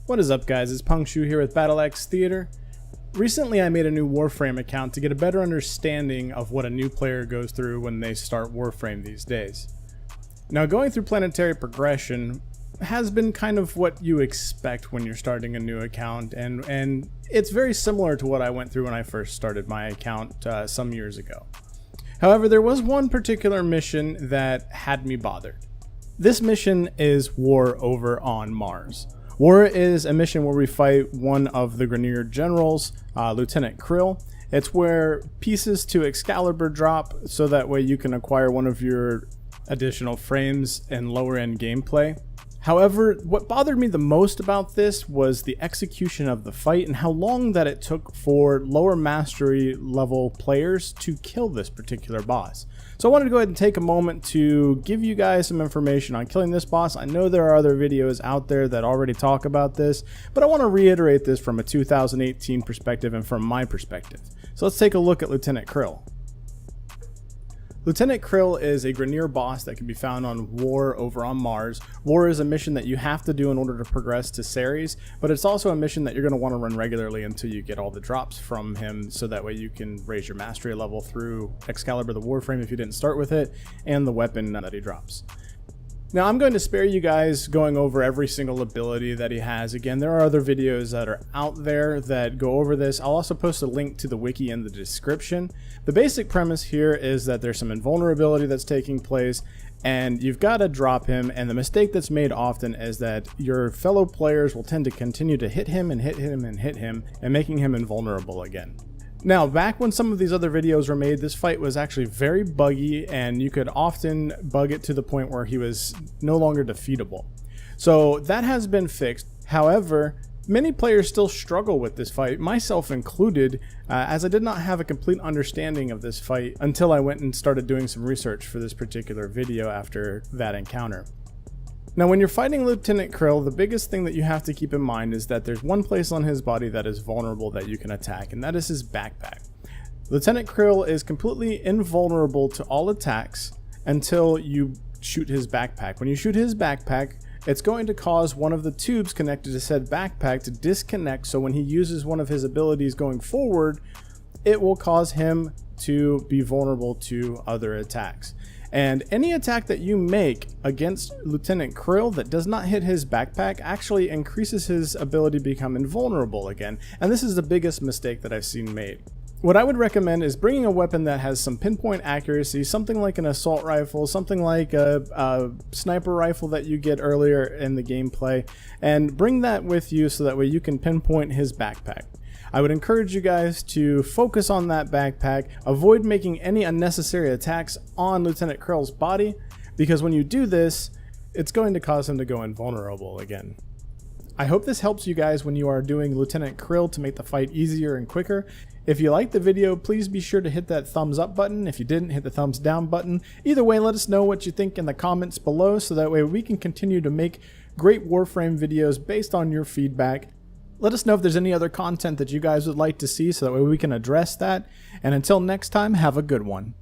What is up, guys? It's Pungshu here with BattleAxTheater. Recently I made a new Warframe account to get a better understanding of what a new player goes through when they start Warframe these days. Now, going through planetary progression has been kind of what you expect when you're starting a new account, and it's very similar to what I went through when I first started my account some years ago. However, there was one particular mission that had me bothered. This mission is War over on Mars. War is a mission where we fight one of the Grenadier Generals, Lech Kril. It's where pieces to Excalibur drop, so that way you can acquire one of your additional frames in lower end gameplay. However, what bothered me the most about this was the execution of the fight and how long that it took for lower mastery level players to kill this particular boss. So I wanted to go ahead and take a moment to give you guys some information on killing this boss. I know there are other videos out there that already talk about this, but I want to reiterate this from a 2018 perspective and from my perspective. So let's take a look at Lech Kril. Lech Kril is a Grenadier boss that can be found on War over on Mars. War is a mission that you have to do in order to progress to Ceres, but it's also a mission that you're going to want to run regularly until you get all the drops from him, so that way you can raise your mastery level through Excalibur the Warframe if you didn't start with it, and the weapon that he drops. Now, I'm going to spare you guys going over every single ability that he has. Again, there are other videos that are out there that go over this. I'll also post a link to the wiki in the description. The basic premise here is that there's some invulnerability that's taking place, and you've got to drop him, and the mistake that's made often is that your fellow players will tend to continue to hit him and hit him and hit him, and making him invulnerable again. Now, back when some of these other videos were made, this fight was actually very buggy, and you could often bug it to the point where he was no longer defeatable. So that has been fixed. However, many players still struggle with this fight, myself included, as I did not have a complete understanding of this fight until I went and started doing some research for this particular video after that encounter. Now, when you're fighting Lech Kril, the biggest thing that you have to keep in mind is that there's one place on his body that is vulnerable that you can attack, and that is his backpack. Lech Kril is completely invulnerable to all attacks until you shoot his backpack. When you shoot his backpack, it's going to cause one of the tubes connected to said backpack to disconnect, so when he uses one of his abilities going forward, it will cause him to be vulnerable to other attacks. And any attack that you make against Lech Kril that does not hit his backpack actually increases his ability to become invulnerable again, and this is the biggest mistake that I've seen made. What I would recommend is bringing a weapon that has some pinpoint accuracy, something like an assault rifle, something like a sniper rifle that you get earlier in the gameplay, and bring that with you so that way you can pinpoint his backpack. I would encourage you guys to focus on that backpack, avoid making any unnecessary attacks on Lech Kril's body, because when you do this, it's going to cause him to go invulnerable again. I hope this helps you guys when you are doing Lech Kril to make the fight easier and quicker. If you liked the video, please be sure to hit that thumbs up button. If you didn't, hit the thumbs down button. Either way, let us know what you think in the comments below, so that way we can continue to make great Warframe videos based on your feedback. Let us know if there's any other content that you guys would like to see, so that way we can address that. And until next time, have a good one.